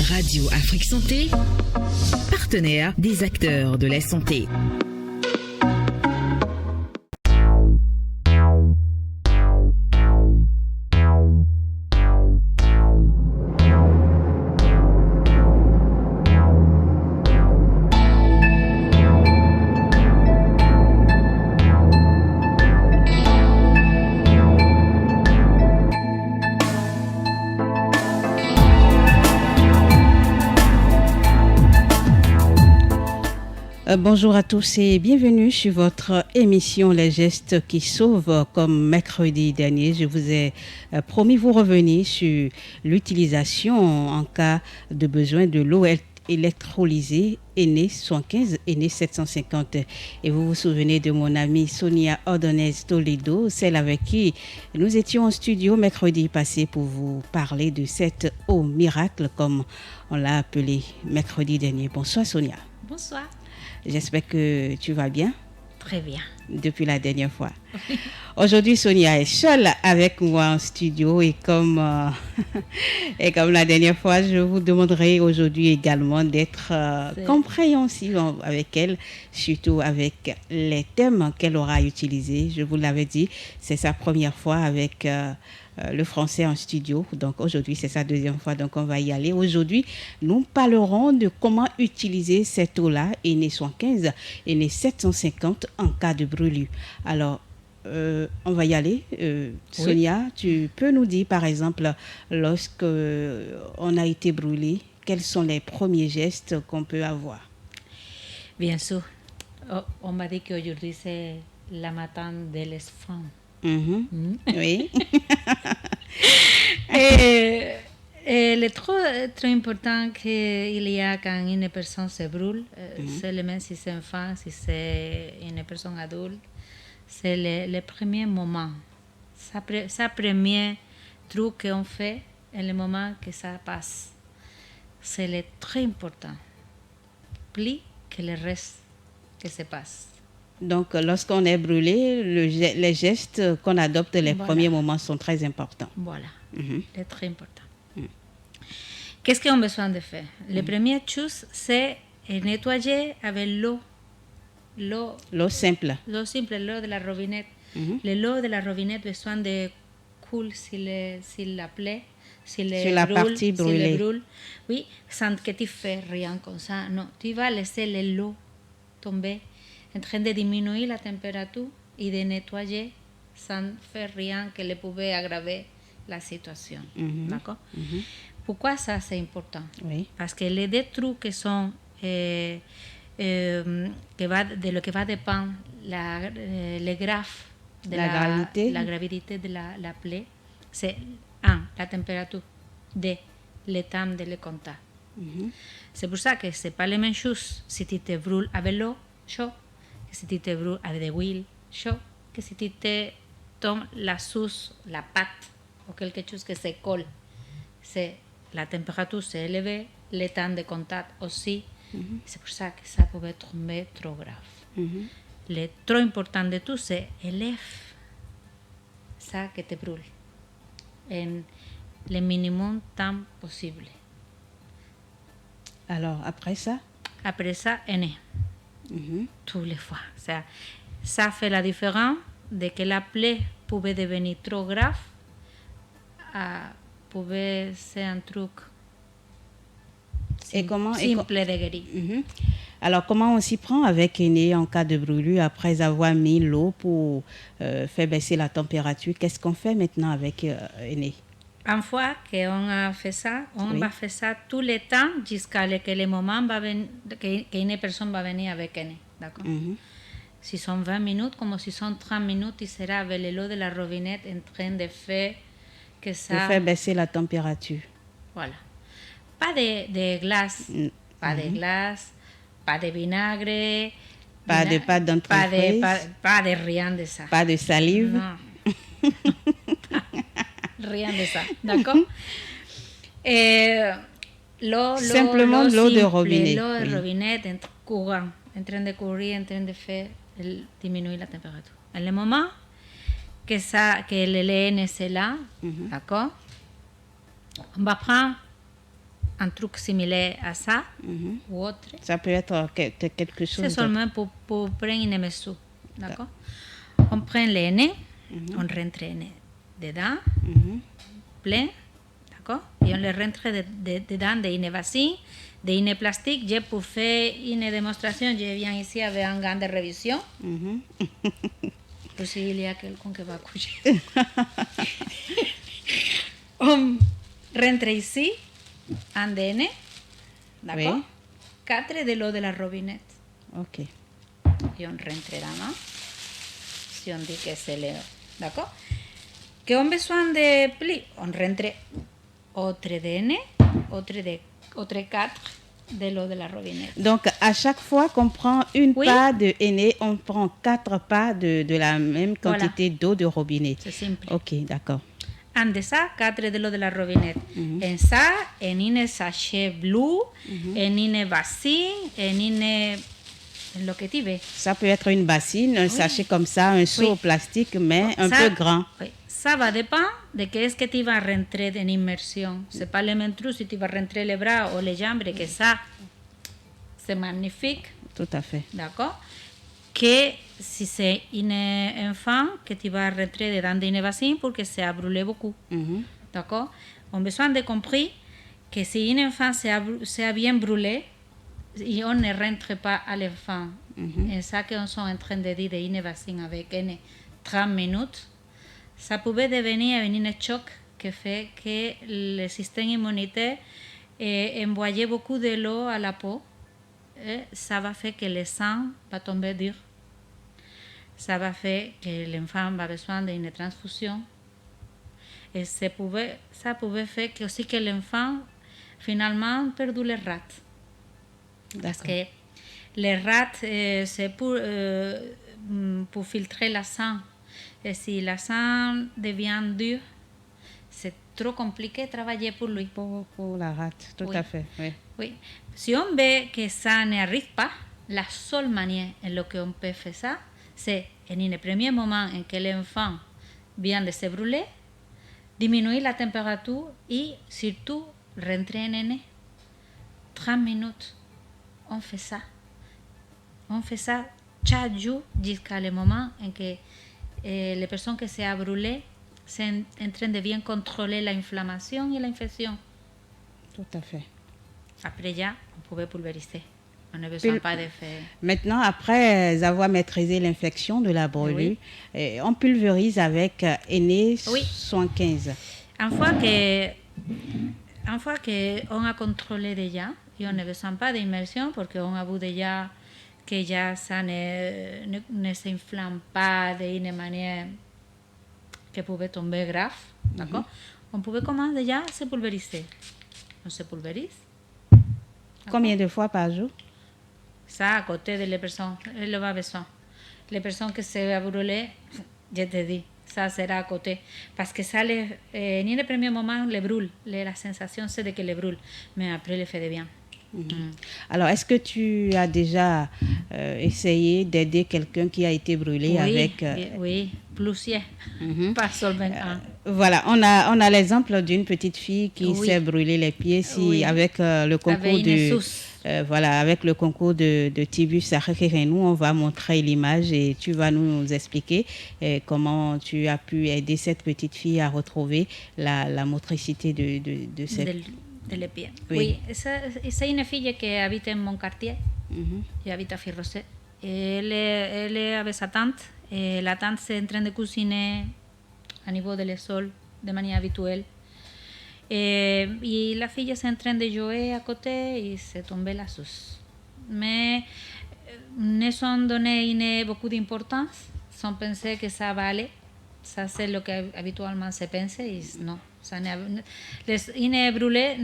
Radio Afrique Santé, partenaire des acteurs de la santé. Bonjour à tous et bienvenue sur votre émission Les Gestes qui Sauvent. Comme mercredi dernier, je vous ai promis vous revenir sur l'utilisation en cas de besoin de l'eau électrolysée Aîné 75, Aîné 750. Et vous vous souvenez de mon amie Sonia Ordonez Toledo, celle avec qui nous étions en studio mercredi passé pour vous parler de cette eau miracle, comme on l'a appelée mercredi dernier. Bonsoir Sonia. Bonsoir. J'espère que tu vas bien. Très bien. Depuis la dernière fois. Aujourd'hui, Sonia est seule avec moi en studio et comme la dernière fois, je vous demanderai aujourd'hui également d'être compréhensive avec elle, surtout avec les thèmes qu'elle aura utilisés. Je vous l'avais dit, c'est sa première fois avec le français en studio. Donc aujourd'hui, c'est sa deuxième fois, donc on va y aller. Aujourd'hui, nous parlerons de comment utiliser cette eau-là, Aîné 75, Aîné 750 en cas de brûlure. Alors, on va y aller. Sonia, oui. Tu peux nous dire, par exemple, lorsque on a été brûlé, quels sont les premiers gestes qu'on peut avoir? Bien sûr. On m'a dit qu'aujourd'hui, c'est la matin de l'enfant. Oui. Il est très important qu'il y a quand une personne se brûle, c'est le même si c'est un enfant, si c'est une personne adulte, c'est le premier moment. Ça premier truc qu'on fait et le moment que ça passe. C'est le très important. Plus que le reste que se passe. Donc, lorsqu'on est brûlé, les gestes qu'on adopte les premiers moments sont très importants. Voilà, c'est très important. Qu'est-ce qu'on a besoin de faire? La première chose, c'est nettoyer avec l'eau. L'eau simple. L'eau simple, l'eau de la robinet. L'eau de la robinet a besoin de couler s'il la plaît, s'il la partie brûlée. Brûle. Oui, sans que tu fasses rien comme ça. Non, tu vas laisser l'eau tomber en train de diminuer la température et de nettoyer sans faire rien que le pouvait aggraver la situation. D'accord? Pourquoi ça c'est important? Oui. Parce que les deux trucs qui sont de lo que va dépendre le graphe de la gravité de la plaie, c'est 1. La température, 2. Le temps de le contact. C'est pour ça que c'est pas les mêmes choses si tu te brûles avec l'eau chaude que si tu te brûles avec de l'huile chaude que si tu te tombes la sauce, la pâte ou quelque chose que se colle. C'est la température s'est élevée, le temps de contact aussi. C'est pour ça que ça pouvait tomber trop grave. Le trop important de tout, c'est élève ça que te brûle en le minimum temps possible. Alors, après ça? Après ça, aîné. Tous les fois. Ça fait la différence de que la plaie pouvait devenir trop grave pouvait ser un truc simple de guérir. Alors, comment on s'y prend avec Aîné en cas de brûlure après avoir mis l'eau pour faire baisser la température? Qu'est-ce qu'on fait maintenant avec Aîné? Une fois qu'on a fait ça, on va faire ça tout le temps jusqu'à ce que le moment qu'une personne va venir avec Aîné. D'accord? Si sont 20 minutes, comme si sont 30 minutes, il sera avec l'eau de la robinet en train de faire que ça... De faire baisser la température. Voilà. Pas de glace, pas de glace, pas de vinaigre, pas de pâte dentifrice, pas de rien de ça. Pas de salive. Non. Rien de ça, d'accord? Simplement l'eau de robinet. L'eau de robinet courant, en train de courir, en train de faire diminuer la température. À le moment que le lait est là, d'accord? On va prendre un truc similaire à ça ou autre. Ça peut être quelque chose. C'est seulement pour prendre une mesure. D'accord? On prend le nez, on rentre le nez dedans, plein, d'accord? Et on le rentre dedans d'une bassine, d'une plastique. J'ai pour faire une démonstration, je viens ici avec un gant de révision. Pour s'il y a quelqu'un qui va coucher. On rentre ici, un nez, d'accord? Oui. 4 de l'eau de la robinette. Ok. Et on rentre la main. Si on dit que c'est le... D'accord? Que on besoin de pli, on rentre autre nez, autre 4 de l'eau de la robinette. Donc, à chaque fois qu'on prend une part de henné, on prend 4 parts de la même quantité d'eau de robinet. C'est simple. Ok, d'accord. En de ça, 4 de l'eau de la robinette. En ça, en une sachet bleu, en une bassine, en une... lo que tu veux. Ça peut être une bassine, un sachet comme ça, un seau plastique, mais un peu grand. Oui. Ça va dépendre de qu'est-ce que tu vas rentrer en immersion. C'est pas le même truc si tu vas rentrer les bras ou les jambes, que ça, c'est magnifique. Tout à fait. D'accord? Que si c'est un enfant que tu vas rentrer dedans d'une bassine pour que ça brûle beaucoup. D'accord? On a besoin de comprendre que si un enfant s'est bien brûlé, et on ne rentre pas à l'enfant. Et ça qu'on est en train de dire d'une bassine avec 30 minutes, ça pouvait devenir un choc qui fait que le système immunitaire envoie beaucoup de l'eau à la peau. Et ça va faire que le sang va tomber dur. Ça va faire que l'enfant va besoin d'une transfusion. Et ça pouvait faire que aussi que l'enfant finalement perd les rats. Parce que les rats, c'est pour filtrer le sang. Et si le sang devient dur, c'est trop compliqué de travailler pour lui. Pour la rate, tout à fait. Oui. Oui. Si on veut que ça n'arrive pas, la seule manière en laquelle on peut faire ça, c'est en un premier moment en que l'enfant vient de se brûler, diminuer la température et surtout rentrer en nez. 30 minutes. On fait ça. On fait ça chaque jour jusqu'à le moment en que les personnes qui se brûlées sont en train de bien contrôler l'inflammation et l'infection. Tout à fait. Après, on pouvait pulvériser. On n'a besoin pas de faire... Maintenant, après avoir maîtrisé l'infection de la brûlure, on pulvérise avec henné 75. Une fois qu'on a contrôlé déjà, et on n'a besoin pas d'immersion parce qu'on a vu déjà que ça ne s'inflamme pas d'une manière qui pouvait tomber grave. D'accord? On pouvait commencer déjà à se pulvériser. On se pulvérise. Combien de fois par jour? Ça, à côté de les personnes, elle a besoin. Les personnes qui se brûlent, je te dis, ça sera à côté. Parce que ça, en le premier moment, les brûle. La sensation, c'est de que les brûle. Mais après, le fait de bien. Alors, est-ce que tu as déjà essayé d'aider quelqu'un qui a été brûlé avec... Oui, plusieurs. Pas seulement un. Voilà, on a l'exemple d'une petite fille qui s'est brûlé les pieds avec le concours avec le concours de Tibus Sarekerenou. On va montrer l'image et tu vas nous expliquer comment tu as pu aider cette petite fille à retrouver la motricité de cette... De les pieds. Oui, c'est une fille qui habite en mon quartier. Elle habite à Firrosé. Elle est avec sa tante. Et la tante est en train de cuisiner à niveau de sol de manière habituelle. Et la fille est en train de jouer à côté et s'est tombée la sauce. Mais ne sont donné beaucoup d'importance. Sont pensé que ça va aller. Ça, c'est ce que habituellement se pense. Et non. Une brûlée,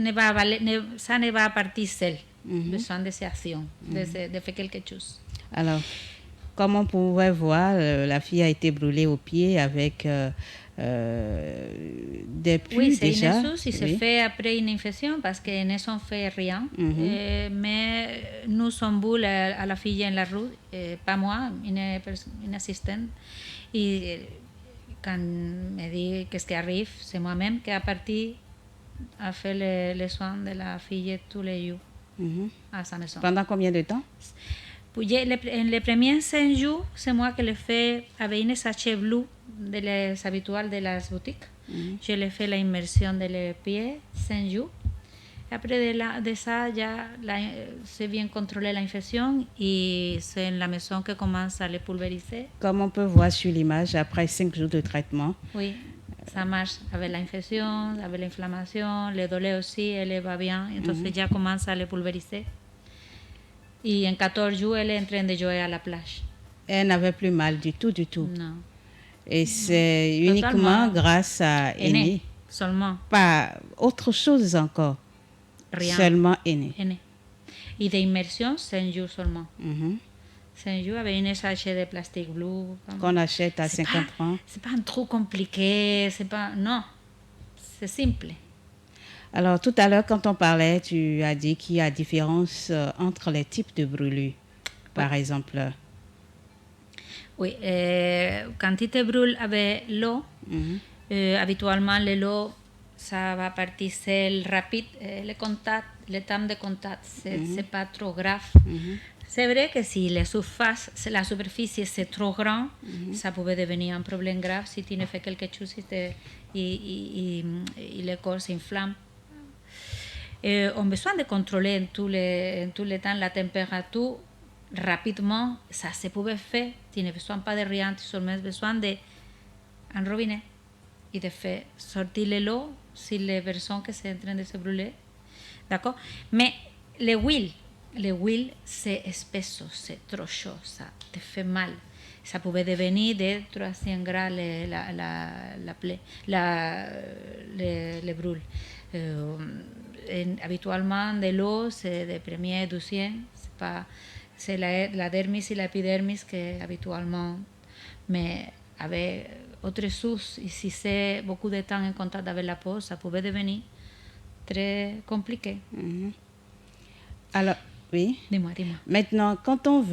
ça ne va partir seul. Besoin de ces actions, de faire quelque chose. Alors, comme on pouvait voir, la fille a été brûlée au pied avec des pus déjà. Oui, c'est une chose, il se fait après une infection parce qu'ils ne sont fait rien. Mais nous sommes vus à la fille en la rue, pas moi, une assistante. Et quand me dit qu'est-ce qui arrive, c'est moi-même qui à partir a fait les soins de la fillette tous les jours à sa maison. Pendant combien de temps? En les premiers 5 jours, c'est moi qui l'ai fait avec une sachet bleu de les habituels de las boutiques. Je l'ai fait l'immersion de les pieds 5 jours. Après de ça, c'est bien contrôler l'infection et c'est la maison qui commence à les pulvériser. Comme on peut voir sur l'image, après 5 jours de traitement. Oui, ça marche avec l'infection, avec l'inflammation, les douleurs aussi, elle va bien. Entonces ya commence à les pulvériser. Et en 14 jours, elle est en train de jouer à la plage. Elle n'avait plus mal du tout. Non. Et c'est uniquement grâce à Aîné. Seulement. Pas autre chose encore. Rien. Seulement Aîné. Et d'immersion, 5 jours seulement. 5 jours avec une sachet de plastique bleu. Qu'on achète à 50 francs. C'est pas trop compliqué, non, c'est simple. Alors tout à l'heure, quand on parlait, tu as dit qu'il y a différence entre les types de brûlures, par exemple. Oui, quand tu te brûles avec l'eau, habituellement l'eau, ça va partir seul, rapide, le temps de contact, c'est pas trop grave. C'est vrai que si la superficie c'est trop grand, ça peut devenir un problème grave si tu ne fais quelque chose et le corps s'inflamme. On a besoin de contrôler en tout le temps la température rapidement. Ça se peut faire. Tu n'as besoin pas de rien, tu as seulement besoin d'un robinet et de faire sortir l'eau si les personnes qui sont en train de se brûler. D'accord? Mais l'huile, c'est épesso, c'est trop chaud, ça te fait mal. Ça pouvait devenir de 300 grammes la plaie, le brûle. Habituellement, de l'eau, c'est de premier et deuxième. C'est la dermis et l'épidermis que habituellement. Mais avec autre chose, et si c'est beaucoup de temps en contact avec la peau, ça pouvait devenir très compliqué. Alors, oui. Dis-moi. Maintenant, quand on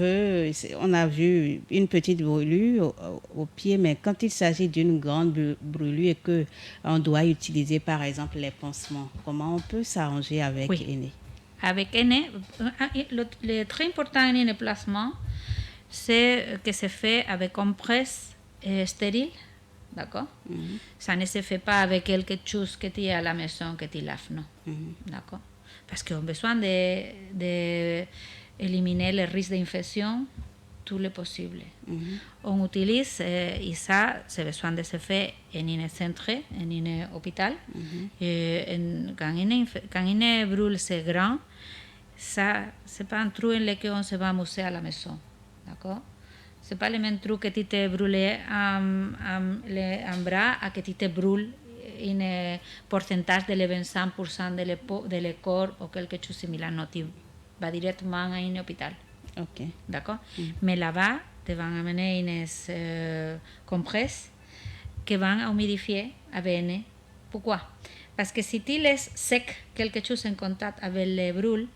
a vu une petite brûlure au pied, mais quand il s'agit d'une grande brûlure et qu'on doit utiliser par exemple les pansements, comment on peut s'arranger avec Aîné? Avec Aîné, le très important en un placement, c'est que se fait avec compresse stérile, d'accord? Ça ne se fait pas avec quelque chose que tu as à la maison que tu laves, non, d'accord? Parce qu'on a besoin d'éliminer le risque d'infection tout le possible. On utilise, et ça, c'est besoin de se faire en un centre, en un hôpital. Quand une brûle c'est grand, ça, c'est pas un trou dans lequel on se va amuser à la maison. D'accord? C'est pas le même trou que tu te brûles en bras à que tu te brûles un pourcentage de 25% de le corps ou quelque chose de similaire. Non, tu vas directement à un hôpital. Ok. D'accord? Mais là-bas, te vont amener une compresse qui vont humidifier avec Aîné. Pourquoi? Parce que si tu laisses sec quelque chose en contact avec les brûles,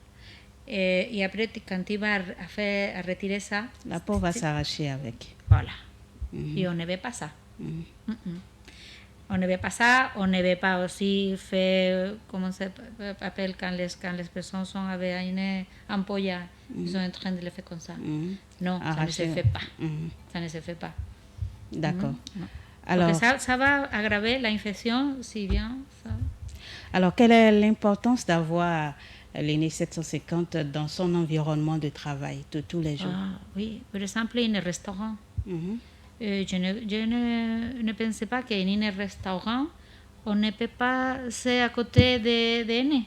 et après, quand tu vas à retirer ça, la peau va s'arracher avec. Voilà. Et on ne veut pas ça. On ne veut pas ça, on ne veut pas aussi faire, comment ça s'appelle quand les personnes sont avec une ampoule, ils sont en train de le faire comme ça. Non, ça ne se fait pas. Ça ne se fait pas. D'accord. Alors, ça va aggraver l'infection si bien. Ça. Alors, quelle est l'importance d'avoir l'Aîné 750 dans son environnement de travail de tous les jours? Oui, par exemple, un restaurant. Je ne pensais pas qu'en un restaurant, on ne peut pas passer à côté d'Aîné.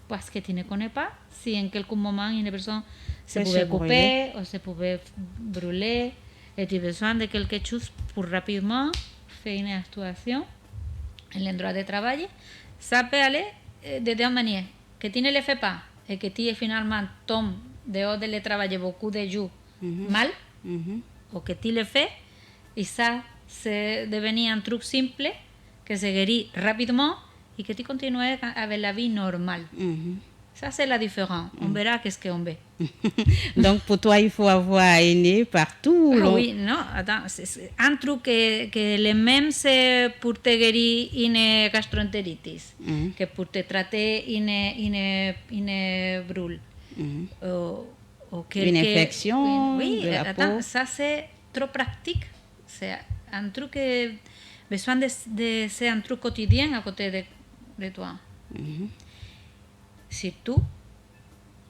Parce que tu ne connais pas si en quelque moment une personne se pouvait couper ou se pouvait brûler. Et tu as besoin de quelque chose pour rapidement faire une actuation en l'endroit de travail. Ça peut aller de deux manières. Que tu ne le fais pas et que tu finalement tombes dehors de le travail beaucoup de jours mal, ou que tu le fais et ça c'est devenu un truc simple que se guérit rapidement et que tu continues avec la vie normale. Ça, c'est la différence. On verra qu'est-ce qu'on veut. Donc, pour toi, il faut avoir aîné partout. Oui, non, attends. C'est un truc que le même, c'est pour te guérir une gastroentéritis, que pour te traiter une brûle. Ou une infection oui, de la attends, peau. ça, c'est trop pratique. C'est un truc que besoin de c'est un truc quotidien à côté de toi. Surtout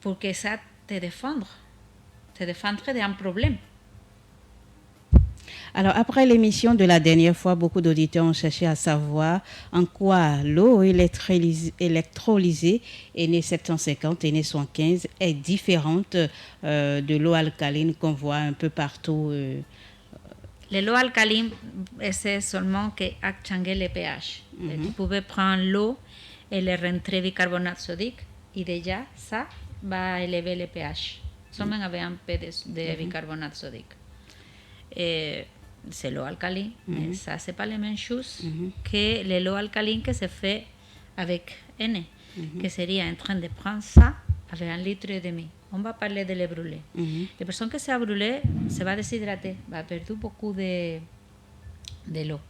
pour que ça te défendre d'un problème. Alors, après l'émission de la dernière fois, beaucoup d'auditeurs ont cherché à savoir en quoi l'eau électrolysée ENE 750, ENE 115 est différente de l'eau alcaline qu'on voit un peu partout. L'eau alcaline, c'est seulement que changer le pH. Tu pouvais prendre l'eau et le rentrer bicarbonate sodique et déjà, ça va élever le pH. Seulement avec un peu de bicarbonate sodique. C'est l'eau alcaline, mais ça, c'est pas la même chose que l'eau alcaline que se fait avec ENE, que serait en train de prendre ça avec 1,5 litre. On va parler de le brûler. La personne qui s'est brûlée se va déshydrater, va perdre beaucoup de l'eau.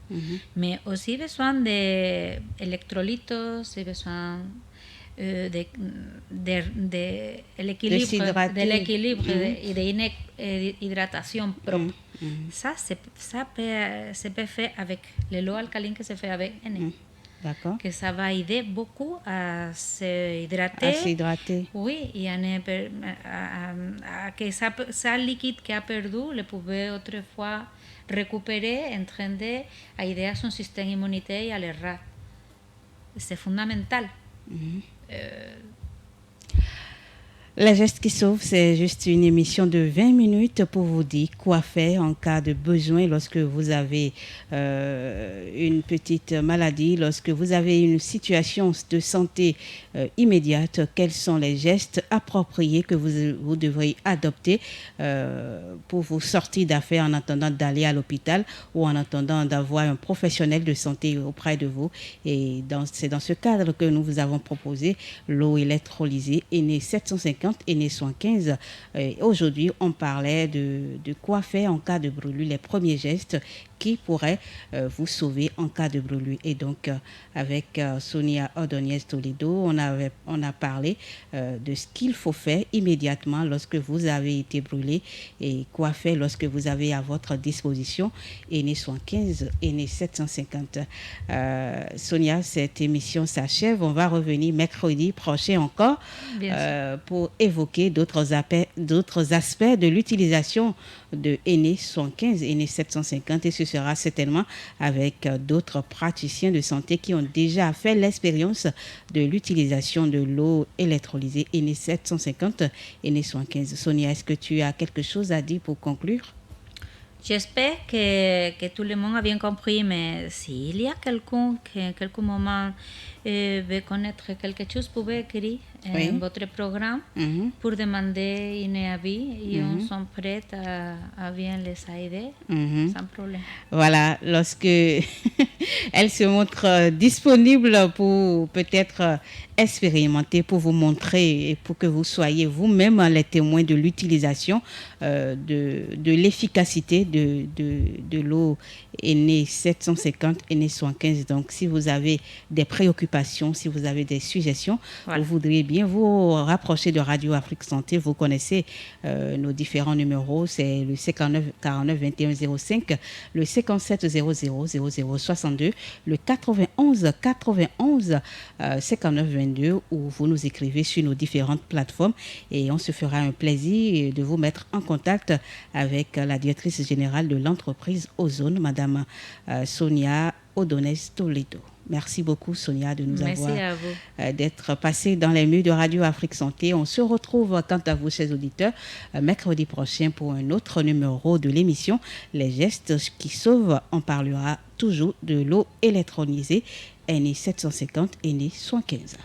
Mais aussi besoin d'électrolitos, besoin de l'équilibre et de l'hydratation propre. Ça se peut faire avec l'eau alcaline que se fait avec ENE. D'accord. Que ça va aider beaucoup à s'hydrater. Oui, et que ça liquide qui a perdu, le pouvait autrefois récupérer en train d'aider à son système immunitaire à le rat. C'est fondamental. Les gestes qui sauvent, c'est juste une émission de 20 minutes pour vous dire quoi faire en cas de besoin lorsque vous avez une petite maladie, lorsque vous avez une situation de santé immédiate. Quels sont les gestes appropriés que vous devriez adopter pour vous sortir d'affaires en attendant d'aller à l'hôpital ou en attendant d'avoir un professionnel de santé auprès de vous. Et c'est dans ce cadre que nous vous avons proposé l'eau électrolysée ENE 750 ENE 115. Aujourd'hui, on parlait de quoi faire en cas de brûlure, les premiers gestes qui pourraient vous sauver en cas de brûlure. Et donc, avec Sonia Ordonez Toledo, on a parlé de ce qu'il faut faire immédiatement lorsque vous avez été brûlé et quoi faire lorsque vous avez à votre disposition ENE 115, ENE 750. Sonia, cette émission s'achève. On va revenir mercredi prochain encore pour évoquer d'autres aspects de l'utilisation de ENE 115, ENE 750, et ce sera certainement avec d'autres praticiens de santé qui ont déjà fait l'expérience de l'utilisation de l'eau électrolysée ENE 750, ENE 115. Sonia, est-ce que tu as quelque chose à dire pour conclure? J'espère que tout le monde a bien compris, mais s'il y a quelqu'un qui en quelques moments veut connaître quelque chose, vous pouvez écrire votre programme pour demander un avis et on sont prêts à bien les aider sans problème. Voilà, lorsque elle se montre disponible pour peut-être expérimenter, pour vous montrer et pour que vous soyez vous-même les témoins de l'utilisation de l'efficacité de l'eau ENE 750, ENE 115. Donc, si vous avez des préoccupations, si vous avez des suggestions, vous voudriez bien vous rapprocher de Radio Afrique Santé. Vous connaissez nos différents numéros, c'est le 59 49 21 05, le 57 00 00 62, le 91 91 59 22, où vous nous écrivez sur nos différentes plateformes et on se fera un plaisir de vous mettre en contact avec la directrice générale de l'entreprise Ozone, Madame Sonia Ordonez Toledo. Merci beaucoup, Sonia, de nous avoir d'être passée dans les murs de Radio Afrique Santé. On se retrouve, quant à vous, chers auditeurs, mercredi prochain pour un autre numéro de l'émission Les gestes qui sauvent. On parlera toujours de l'eau électrolysée ENE 750, ENE 115.